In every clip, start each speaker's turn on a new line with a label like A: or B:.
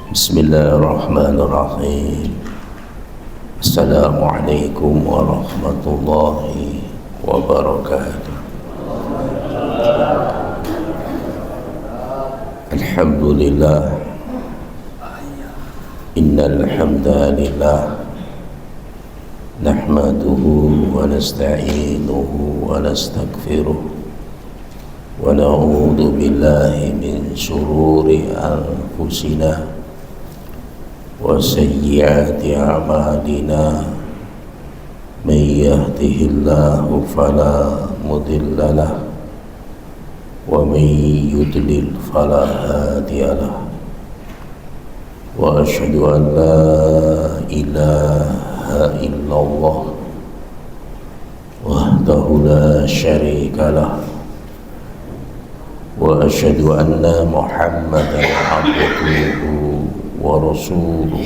A: Bismillahirrahmanirrahim. Assalamualaikum warahmatullahi wabarakatuh. Alhamdulillah. Innal hamdalillah nahmaduhu wa nasta'inuhu wa nastaghfiruh wa na'udzu billahi min shururi anfusina wa sayyiati a'malina. May yahdihillahu fala mudilla lahu wa may yudlil fala hadiya lahu. Wa asyhadu an la ilaha illallah wahdahu la syarika lahu wa asyhadu anna Muhammadan abduhu wa rasuluh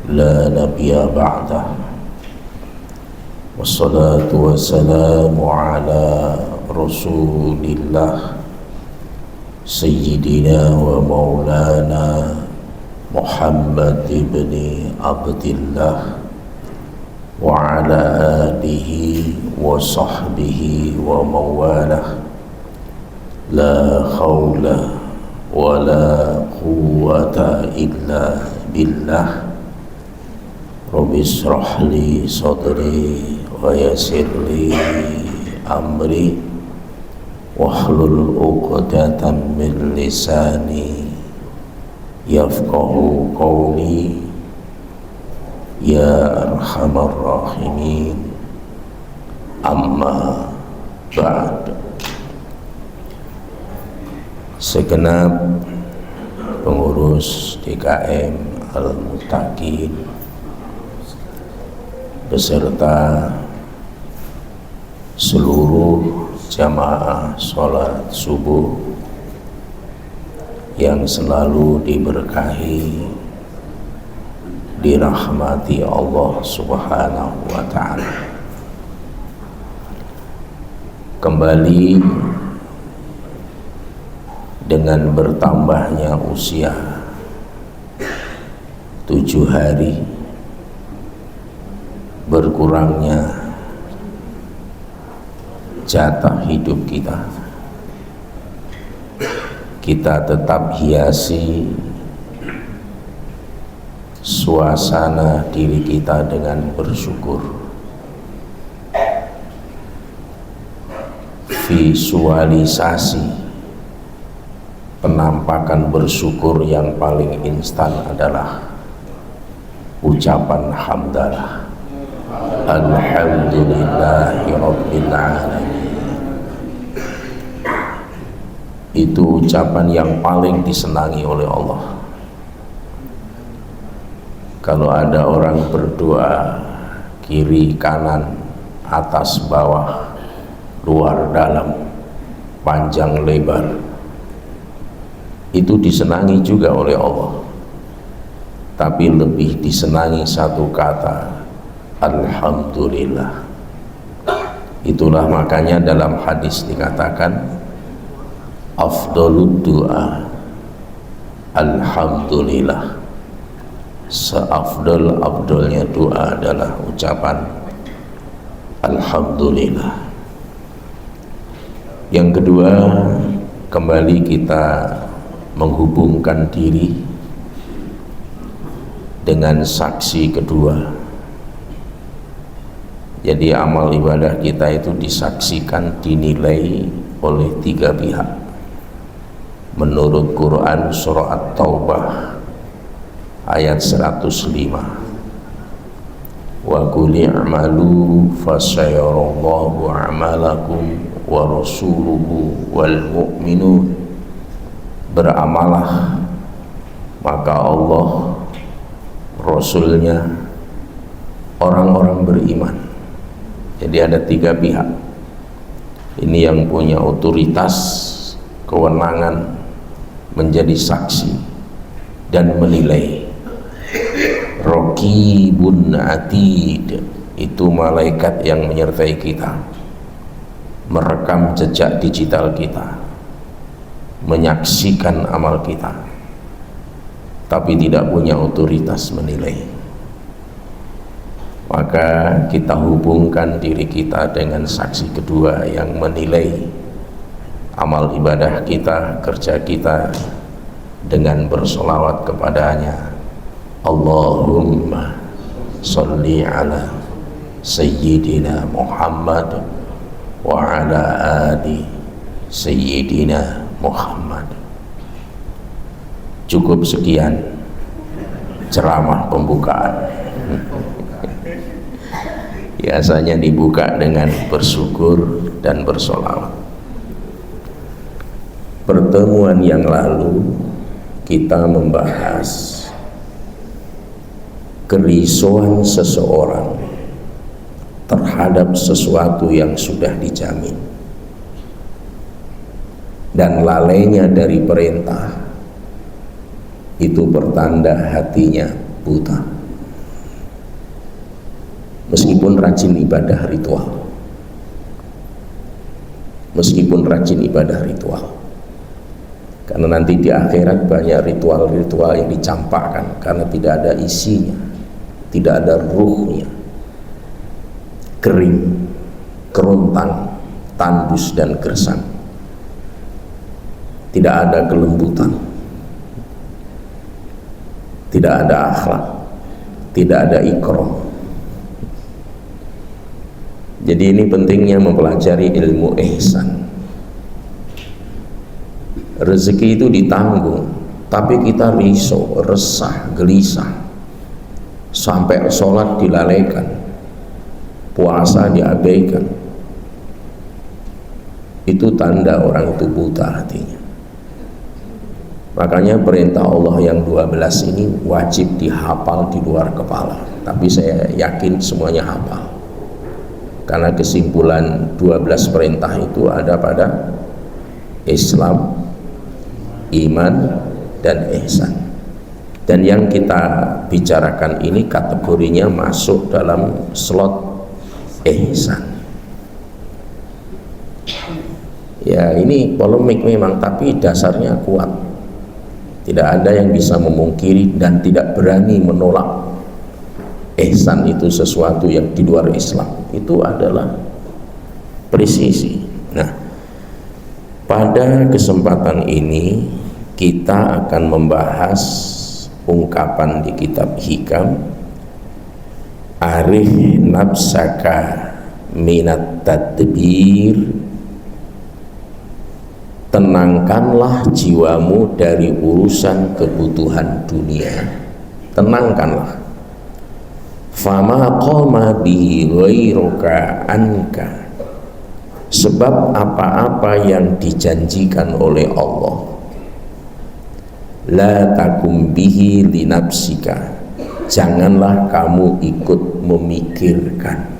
A: la nabiyya ba'dah. Wassalatu wassalamu ala rasulillah sayyidina wa maulana Muhammad ibn Abdillah wa ala alihi wa sahbihi wa mawalah. La hawla wa la quwwata illa billah. Rabbi shrah li sadri wa yassir li amri wahlul 'uqdatam min lisani yafqahu qawli. Ya arhamar rahimin. Amma ba'd. Segenap pengurus DKM Al-Muttaqin beserta seluruh jamaah sholat subuh yang selalu diberkahi, dirahmati Allah Subhanahu wa ta'ala. Kembali dengan bertambahnya usia 7 hari, berkurangnya jatah hidup kita, kita tetap hiasi suasana diri kita dengan bersyukur. Visualisasi penampakan bersyukur yang paling instan adalah ucapan hamdalah. Alhamdulillahi rabbil alamin. Itu ucapan yang paling disenangi oleh Allah. Kalau ada orang berdoa kiri kanan, atas bawah, luar dalam, panjang lebar, itu disenangi juga oleh Allah. Tapi lebih disenangi satu kata, alhamdulillah. Itulah makanya dalam hadis dikatakan afdhalud du'a alhamdulillah. Seafdal-afdalnya doa adalah ucapan alhamdulillah. Yang kedua, kembali kita menghubungkan diri dengan saksi kedua. Jadi amal ibadah kita itu disaksikan, dinilai oleh 3 pihak. Menurut Quran surah At-Taubah ayat 105, wa qul i'malu fasayarallahu a'malakum wa rasuluhu wal mu'minun. Beramalah, maka Allah, Rasulnya, orang-orang beriman. Jadi ada 3 pihak. Ini yang punya otoritas, kewenangan menjadi saksi dan menilai. Raqibun atid, itu malaikat yang menyertai kita, merekam jejak digital kita, menyaksikan amal kita. tapi tidak punya otoritas menilai. Maka kita hubungkan diri kita dengan saksi kedua yang menilai amal ibadah kita, kerja kita, dengan bersolawat kepadanya. Allahumma sholli ala Sayyidina Muhammad wa ala ali Sayyidina Muhammad. Cukup sekian ceramah pembukaan. Biasanya dibuka dengan bersyukur dan bersolawat. Pertemuan yang lalu kita membahas kerisauan seseorang terhadap sesuatu yang sudah dijamin dan lalainya dari perintah itu pertanda hatinya buta, meskipun rajin ibadah ritual, karena nanti di akhirat banyak ritual-ritual yang dicampakkan karena tidak ada isinya, tidak ada ruhnya, kering, kerontang, tandus dan gersang, tidak ada kelembutan, tidak ada akhlak, tidak ada ikram. Jadi ini pentingnya mempelajari ilmu ihsan. Rezeki itu ditanggung, tapi kita risau, resah, gelisah, sampai sholat dilalaikan, puasa diabaikan. Itu tanda orang itu buta hatinya. Makanya perintah Allah yang 12 ini wajib dihafal di luar kepala. Tapi saya yakin semuanya hafal, karena kesimpulan 12 perintah itu ada pada Islam, iman, dan ihsan. Dan yang kita bicarakan ini kategorinya masuk dalam slot ihsan. Ya, ini polemik memang, tapi dasarnya kuat. Tidak ada yang bisa memungkiri dan tidak berani menolak ihsan itu sesuatu yang di luar Islam. Itu adalah presisi. Nah, pada kesempatan ini kita akan membahas ungkapan di kitab Hikam, arif nafsaka minat tadbir, tenangkanlah jiwamu dari urusan kebutuhan dunia. Tenangkanlah. Fama qama bihi ghairuka anka, sebab apa-apa yang dijanjikan oleh Allah, la takum bihi li nafsika, janganlah kamu ikut memikirkan.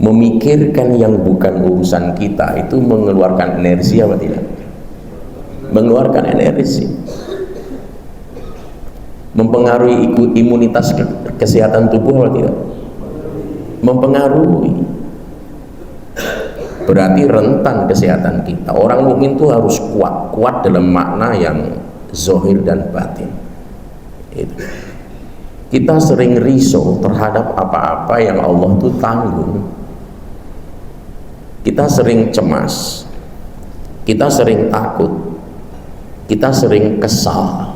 A: Memikirkan yang bukan urusan kita itu mengeluarkan energi apa tidak? Mengeluarkan energi, mempengaruhi imunitas kesehatan tubuh atau tidak? Mempengaruhi. Berarti rentan kesehatan kita. Orang mukmin itu harus kuat dalam makna yang zahir dan batin. Itu. Kita sering risau terhadap apa-apa yang Allah itu tanggung. Kita sering cemas, kita sering takut, kita sering kesal,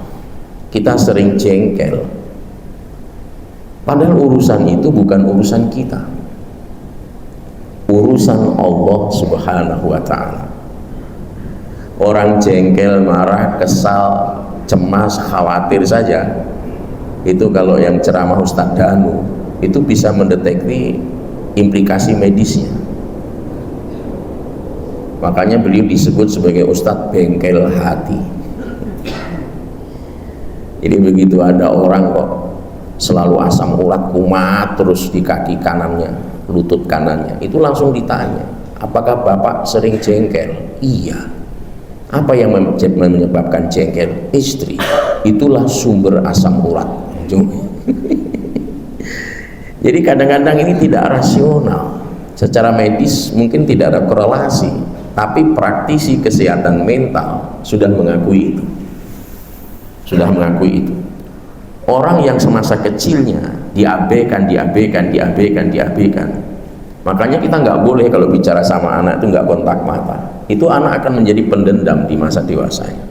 A: kita sering jengkel. Padahal urusan itu bukan urusan kita, urusan Allah Subhanahu wa ta'ala. Orang jengkel, marah, kesal, cemas, khawatir saja, itu kalau yang ceramah Ustadz Danu itu bisa mendeteksi implikasi medisnya. Makanya beliau disebut sebagai Ustadz bengkel hati. Jadi begitu ada orang kok selalu asam urat kumat terus di kaki kanannya, lutut kanannya, itu langsung ditanya, apakah Bapak sering jengkel? Iya. Apa yang menyebabkan jengkel? Istri. Itulah sumber asam urat. Jadi kadang-kadang ini tidak rasional. Secara medis mungkin tidak ada korelasi, tapi praktisi kesehatan mental sudah mengakui itu. sudah mengakui itu. Orang yang semasa kecilnya diabaikan. Makanya kita nggak boleh kalau bicara sama anak itu nggak kontak mata. Itu anak akan menjadi pendendam di masa dewasanya.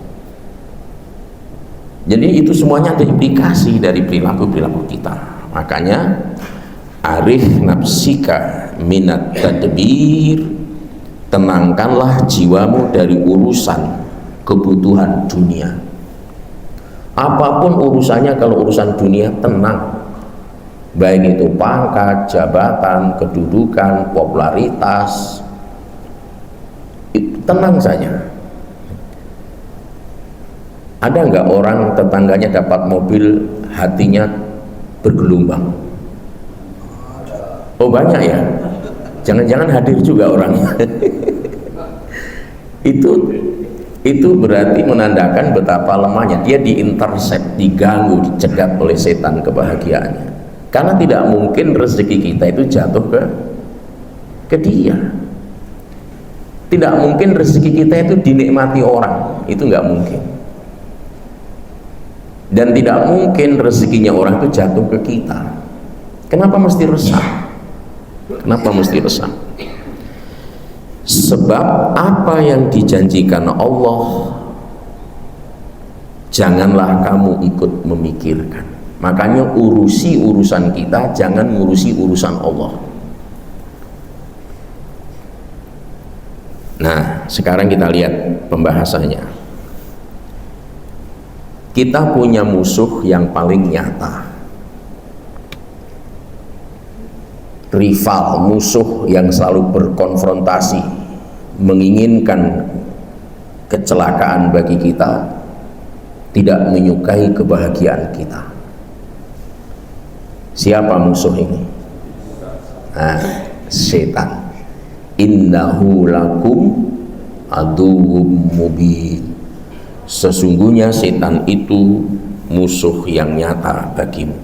A: Jadi itu semuanya ada implikasi dari perilaku-perilaku kita. Makanya arif nafsika minat tadbir, tenangkanlah jiwamu dari urusan kebutuhan dunia. Apapun urusannya, kalau urusan dunia tenang, baik itu pangkat, jabatan, kedudukan, popularitas, itu tenang saja. Ada nggak orang tetangganya dapat mobil, hatinya bergelombang? Oh banyak ya, jangan-jangan hadir juga orangnya. itu berarti menandakan betapa lemahnya dia, diintercept, diganggu, dicegat oleh setan kebahagiaannya. Karena tidak mungkin rezeki kita itu jatuh ke dia. Tidak mungkin rezeki kita itu dinikmati orang, itu nggak mungkin. Dan tidak mungkin rezekinya orang itu jatuh ke kita. Kenapa mesti resah? Kenapa mesti resah? Sebab apa yang dijanjikan Allah janganlah kamu ikut memikirkan. Makanya urusi urusan kita, jangan ngurusi urusan Allah. Nah, sekarang kita lihat pembahasannya. Kita punya musuh yang paling nyata, rival, musuh yang selalu berkonfrontasi, menginginkan kecelakaan bagi kita, tidak menyukai kebahagiaan kita. Siapa musuh ini? Nah, setan. Innahu lakum aduwwum mubin. Sesungguhnya setan itu musuh yang nyata bagimu.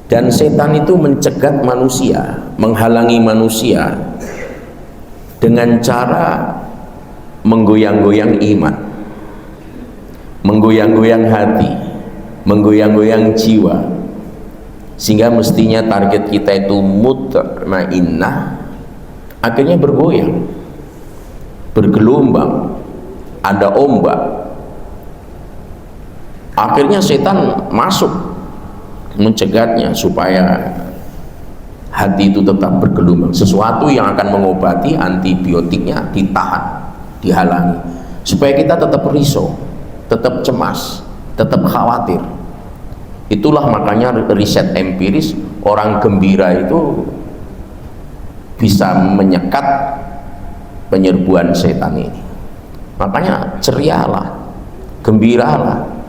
A: Dan setan itu mencegat manusia, menghalangi manusia dengan cara menggoyang-goyang iman, menggoyang-goyang hati, menggoyang-goyang jiwa, sehingga mestinya target kita itu mutmainnah, akhirnya bergoyang, bergelombang, ada ombak. Akhirnya setan masuk mencegatnya supaya hati itu tetap bergelombang. Sesuatu yang akan mengobati, antibiotiknya ditahan, dihalangi, supaya kita tetap risau, tetap cemas, tetap khawatir. Itulah makanya riset empiris, orang gembira itu bisa menyekat penyerbuan setan ini. Makanya cerialah, gembiralah.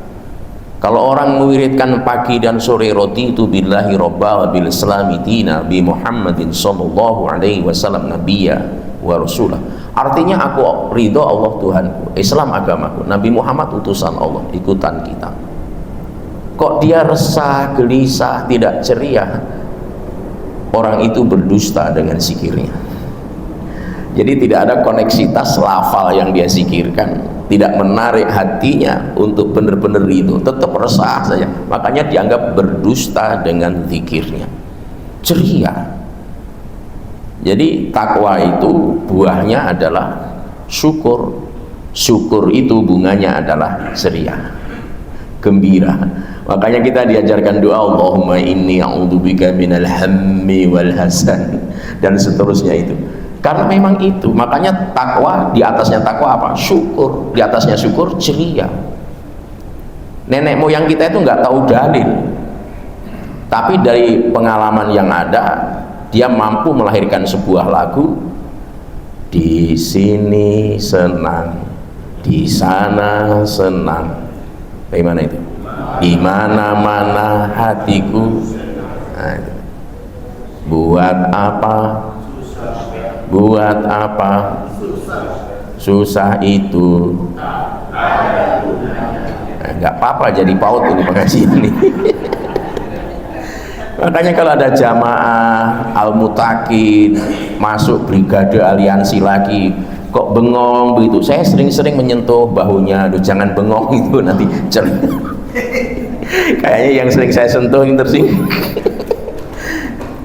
A: Kalau orang mewiridkan pagi dan sore, roti itu billahi robba wa bil islami dina bi Muhammadin sallallahu alaihi wasallam nabiyya wa rasulah. Artinya aku ridho Allah Tuhanku, Islam agamaku, Nabi Muhammad utusan Allah, ikutan kita. Kok dia resah, gelisah, tidak ceria? Orang itu berdusta dengan zikirnya. Jadi tidak ada koneksitas lafal yang dia zikirkan, tidak menarik hatinya untuk benar-benar itu, tetap resah saja. Makanya dianggap berdusta dengan zikirnya. Ceria. Jadi takwa itu buahnya adalah syukur. Syukur itu bunganya adalah ceria, gembira. Makanya kita diajarkan doa, Allahumma inni a'udzubika minal hammi wal hasan, dan seterusnya itu. Karena memang itu, makanya takwa, di atasnya takwa apa? Syukur. Di atasnya syukur, ceria. Nenek moyang kita itu nggak tahu dalil, tapi dari pengalaman yang ada, dia mampu melahirkan sebuah lagu. Di sini senang, di sana senang. Bagaimana itu? Di mana-mana hatiku. Nah, itu. Buat apa? Buat apa? Susah itu. Nggak apa-apa jadi paut ini pengajian ini. Makanya kalau ada jamaah al-mutakin masuk brigade aliansi lagi, kok bengong begitu. Saya sering-sering menyentuh bahunya, aduh jangan bengong itu nanti kayaknya yang sering saya sentuh yang tersinggung.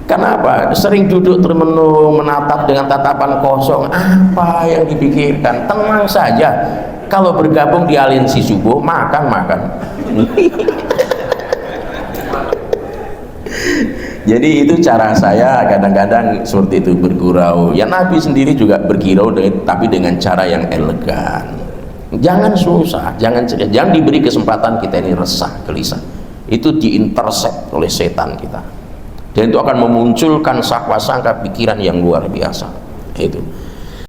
A: Kenapa? Sering duduk termenung, menatap dengan tatapan kosong. Apa yang dipikirkan? Tenang saja. Kalau bergabung di aliansi subuh, makan. Jadi itu cara saya kadang-kadang seperti itu, bergurau. Ya Nabi sendiri juga bergurau tapi dengan cara yang elegan. Jangan susah, jangan diberi kesempatan kita ini resah, gelisah. Itu diintercept oleh setan kita. Dan itu akan memunculkan sakwa-sangka pikiran yang luar biasa. Itu.